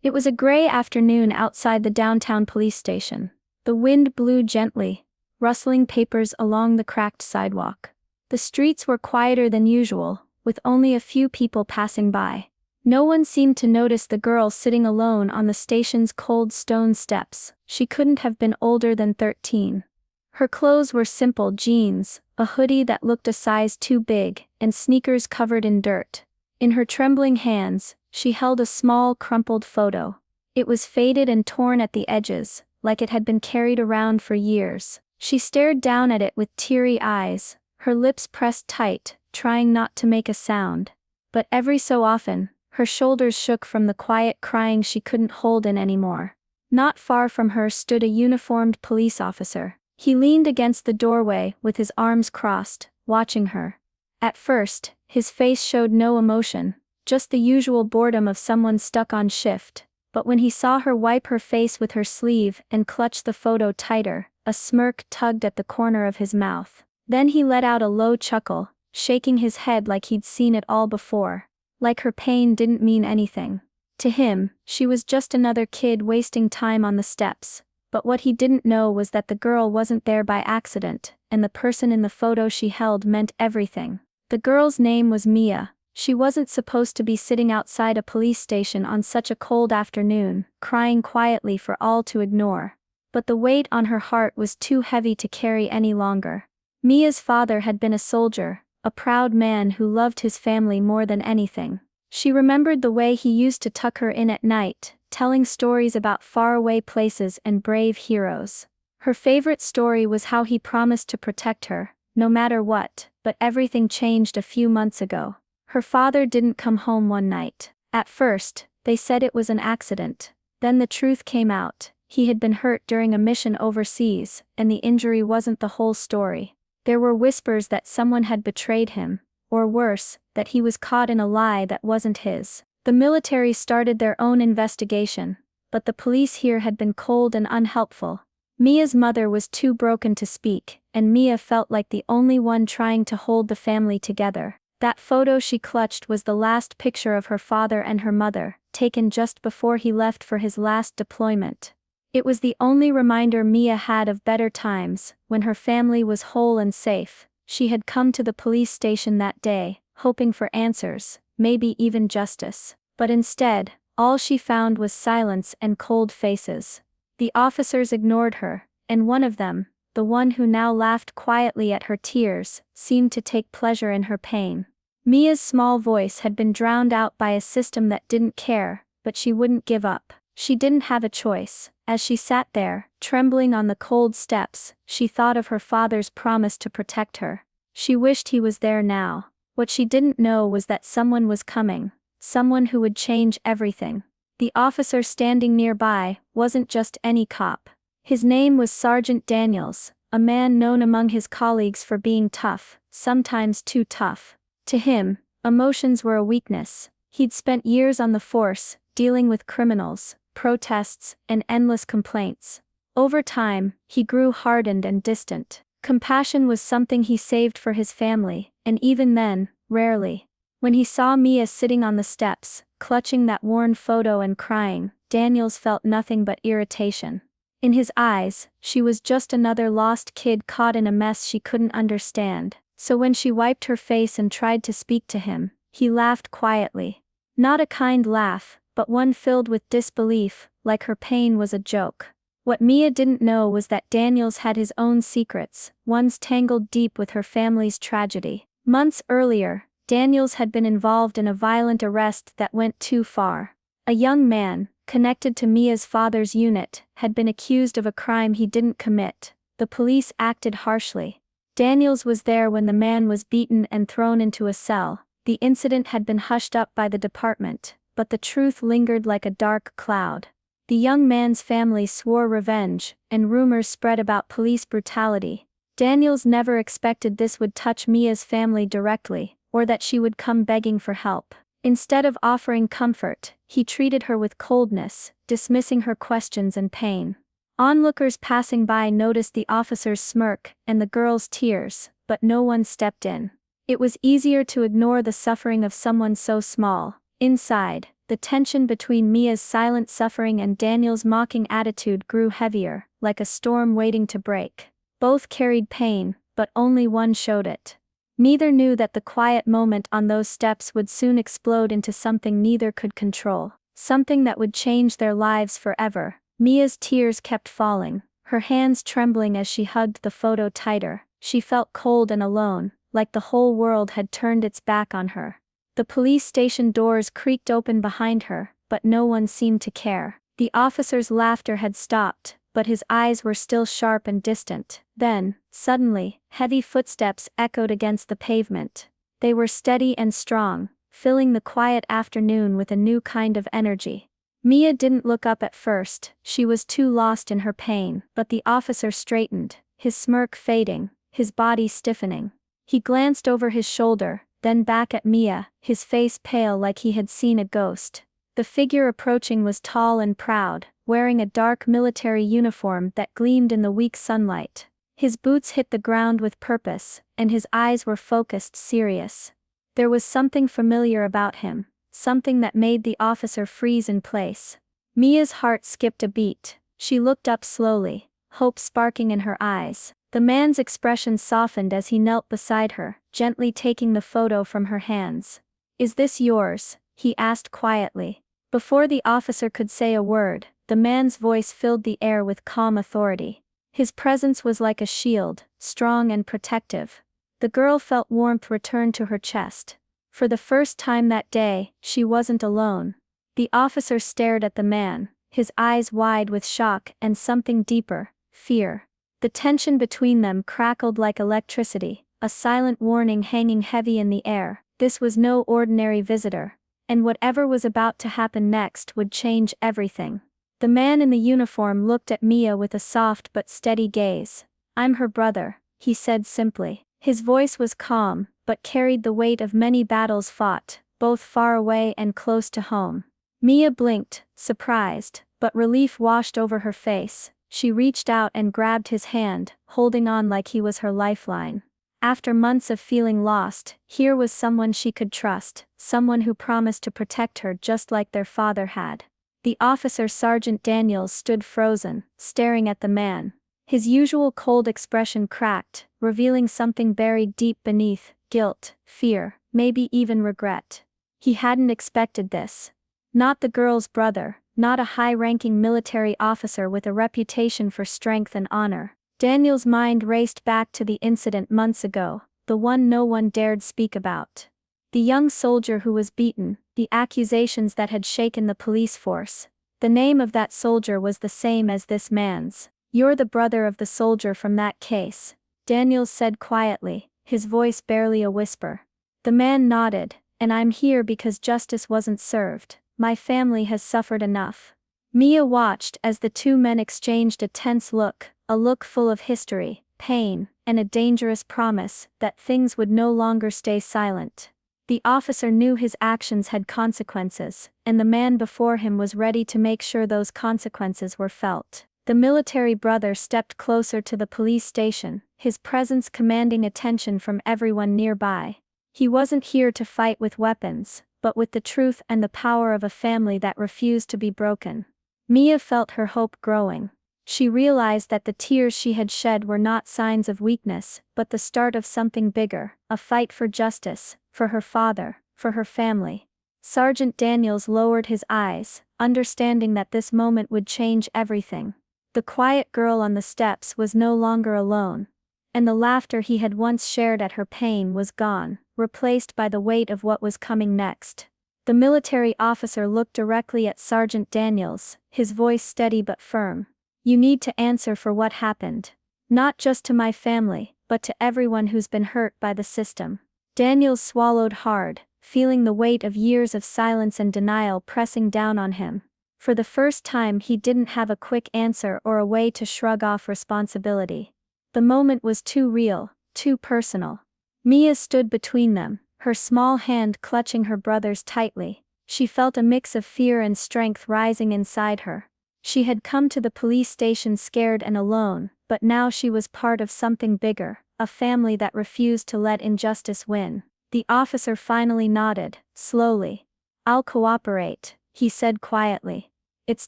It was a gray afternoon outside the downtown police station. The wind blew gently, rustling papers along the cracked sidewalk. The streets were quieter than usual, with only a few people passing by. No one seemed to notice the girl sitting alone on the station's cold stone steps. She couldn't have been older than 13. Her clothes were simple jeans, a hoodie that looked a size too big, and sneakers covered in dirt. In her trembling hands, she held a small crumpled photo. It was faded and torn at the edges, like it had been carried around for years. She stared down at it with teary eyes, her lips pressed tight, trying not to make a sound. But every so often, her shoulders shook from the quiet crying she couldn't hold in anymore. Not far from her stood a uniformed police officer. He leaned against the doorway with his arms crossed, watching her. At first, his face showed no emotion, just the usual boredom of someone stuck on shift. But when he saw her wipe her face with her sleeve and clutch the photo tighter, a smirk tugged at the corner of his mouth. Then he let out a low chuckle, shaking his head like he'd seen it all before. Like her pain didn't mean anything. To him, she was just another kid wasting time on the steps. But what he didn't know was that the girl wasn't there by accident, and the person in the photo she held meant everything. The girl's name was Mia. She wasn't supposed to be sitting outside a police station on such a cold afternoon, crying quietly for all to ignore. But the weight on her heart was too heavy to carry any longer. Mia's father had been a soldier, a proud man who loved his family more than anything. She remembered the way he used to tuck her in at night, telling stories about faraway places and brave heroes. Her favorite story was how he promised to protect her, no matter what, but everything changed a few months ago. Her father didn't come home one night. At first, they said it was an accident. Then the truth came out. He had been hurt during a mission overseas, and the injury wasn't the whole story. There were whispers that someone had betrayed him, or worse, that he was caught in a lie that wasn't his. The military started their own investigation, but the police here had been cold and unhelpful. Mia's mother was too broken to speak, and Mia felt like the only one trying to hold the family together. That photo she clutched was the last picture of her father and her mother, taken just before he left for his last deployment. It was the only reminder Mia had of better times, when her family was whole and safe. She had come to the police station that day, hoping for answers, maybe even justice. But instead, all she found was silence and cold faces. The officers ignored her, and one of them, the one who now laughed quietly at her tears, seemed to take pleasure in her pain. Mia's small voice had been drowned out by a system that didn't care, but she wouldn't give up. She didn't have a choice. As she sat there, trembling on the cold steps, she thought of her father's promise to protect her. She wished he was there now. What she didn't know was that someone was coming, someone who would change everything. The officer standing nearby wasn't just any cop. His name was Sergeant Daniels, a man known among his colleagues for being tough, sometimes too tough. To him, emotions were a weakness. He'd spent years on the force, dealing with criminals, protests, and endless complaints. Over time, he grew hardened and distant. Compassion was something he saved for his family, and even then, rarely. When he saw Mia sitting on the steps, clutching that worn photo and crying, Daniels felt nothing but irritation. In his eyes, she was just another lost kid caught in a mess she couldn't understand. So when she wiped her face and tried to speak to him, he laughed quietly. Not a kind laugh, but one filled with disbelief, like her pain was a joke. What Mia didn't know was that Daniels had his own secrets, ones tangled deep with her family's tragedy. Months earlier, Daniels had been involved in a violent arrest that went too far. A young man, connected to Mia's father's unit, had been accused of a crime he didn't commit. The police acted harshly. Daniels was there when the man was beaten and thrown into a cell. The incident had been hushed up by the department, but the truth lingered like a dark cloud. The young man's family swore revenge, and rumors spread about police brutality. Daniels never expected this would touch Mia's family directly, or that she would come begging for help. Instead of offering comfort, he treated her with coldness, dismissing her questions and pain. Onlookers passing by noticed the officer's smirk and the girl's tears, but no one stepped in. It was easier to ignore the suffering of someone so small. Inside, the tension between Mia's silent suffering and Daniel's mocking attitude grew heavier, like a storm waiting to break. Both carried pain, but only one showed it. Neither knew that the quiet moment on those steps would soon explode into something neither could control, something that would change their lives forever. Mia's tears kept falling, her hands trembling as she hugged the photo tighter. She felt cold and alone, like the whole world had turned its back on her. The police station doors creaked open behind her, but no one seemed to care. The officer's laughter had stopped, but his eyes were still sharp and distant. Then, suddenly, heavy footsteps echoed against the pavement. They were steady and strong, filling the quiet afternoon with a new kind of energy. Mia didn't look up at first, she was too lost in her pain, but the officer straightened, his smirk fading, his body stiffening. He glanced over his shoulder, then back at Mia, his face pale like he had seen a ghost. The figure approaching was tall and proud, wearing a dark military uniform that gleamed in the weak sunlight. His boots hit the ground with purpose, and his eyes were focused, serious. There was something familiar about him, something that made the officer freeze in place. Mia's heart skipped a beat. She looked up slowly, hope sparking in her eyes. The man's expression softened as he knelt beside her, gently taking the photo from her hands. "Is this yours?" he asked quietly. Before the officer could say a word, the man's voice filled the air with calm authority. His presence was like a shield, strong and protective. The girl felt warmth return to her chest. For the first time that day, she wasn't alone. The officer stared at the man, his eyes wide with shock and something deeper, fear. The tension between them crackled like electricity, a silent warning hanging heavy in the air. This was no ordinary visitor, and whatever was about to happen next would change everything. The man in the uniform looked at Mia with a soft but steady gaze. "I'm her brother," he said simply. His voice was calm, but carried the weight of many battles fought, both far away and close to home. Mia blinked, surprised, but relief washed over her face. She reached out and grabbed his hand, holding on like he was her lifeline. After months of feeling lost, here was someone she could trust, someone who promised to protect her just like their father had. The officer, Sergeant Daniels, stood frozen, staring at the man. His usual cold expression cracked, revealing something buried deep beneath: guilt, fear, maybe even regret. He hadn't expected this. Not the girl's brother, not a high-ranking military officer with a reputation for strength and honor. Daniel's mind raced back to the incident months ago, the one no one dared speak about. The young soldier who was beaten, the accusations that had shaken the police force. The name of that soldier was the same as this man's. "You're the brother of the soldier from that case," Daniels said quietly, his voice barely a whisper. The man nodded. "And I'm here because justice wasn't served. My family has suffered enough." Mia watched as the two men exchanged a tense look, a look full of history, pain, and a dangerous promise that things would no longer stay silent. The officer knew his actions had consequences, and the man before him was ready to make sure those consequences were felt. The military brother stepped closer to the police station, his presence commanding attention from everyone nearby. He wasn't here to fight with weapons, but with the truth and the power of a family that refused to be broken. Mia felt her hope growing. She realized that the tears she had shed were not signs of weakness, but the start of something bigger, a fight for justice, for her father, for her family. Sergeant Daniels lowered his eyes, understanding that this moment would change everything. The quiet girl on the steps was no longer alone, and the laughter he had once shared at her pain was gone, replaced by the weight of what was coming next. The military officer looked directly at Sergeant Daniels, his voice steady but firm. "You need to answer for what happened. Not just to my family, but to everyone who's been hurt by the system." Daniels swallowed hard, feeling the weight of years of silence and denial pressing down on him. For the first time he didn't have a quick answer or a way to shrug off responsibility. The moment was too real, too personal. Mia stood between them, her small hand clutching her brother's tightly. She felt a mix of fear and strength rising inside her. She had come to the police station scared and alone, but now she was part of something bigger, a family that refused to let injustice win. The officer finally nodded, slowly. "I'll cooperate," he said quietly. It's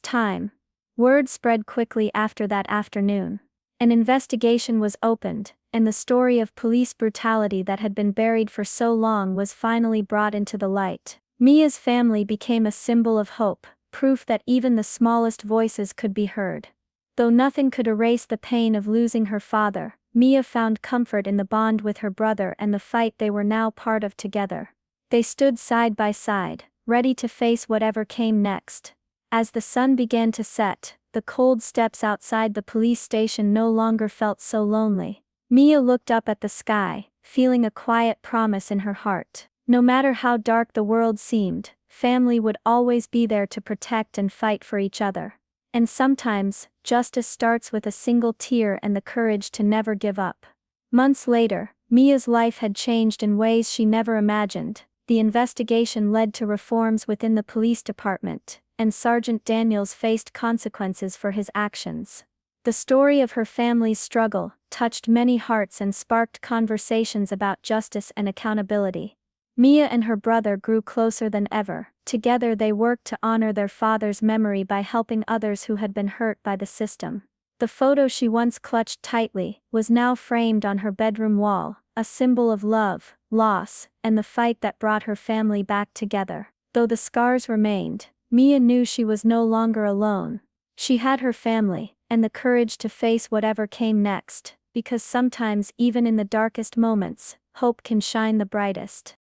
time. Word spread quickly after that afternoon. An investigation was opened, and the story of police brutality that had been buried for so long was finally brought into the light. Mia's family became a symbol of hope, proof that even the smallest voices could be heard. Though nothing could erase the pain of losing her father, Mia found comfort in the bond with her brother and the fight they were now part of together. They stood side by side, ready to face whatever came next. As the sun began to set, the cold steps outside the police station no longer felt so lonely. Mia looked up at the sky, feeling a quiet promise in her heart. No matter how dark the world seemed, family would always be there to protect and fight for each other. And sometimes, justice starts with a single tear and the courage to never give up. Months later, Mia's life had changed in ways she never imagined. The investigation led to reforms within the police department, and Sergeant Daniels faced consequences for his actions. The story of her family's struggle touched many hearts and sparked conversations about justice and accountability. Mia and her brother grew closer than ever. Together they worked to honor their father's memory by helping others who had been hurt by the system. The photo she once clutched tightly was now framed on her bedroom wall, a symbol of love, loss, and the fight that brought her family back together. Though the scars remained, Mia knew she was no longer alone. She had her family, and the courage to face whatever came next, because sometimes even in the darkest moments, hope can shine the brightest.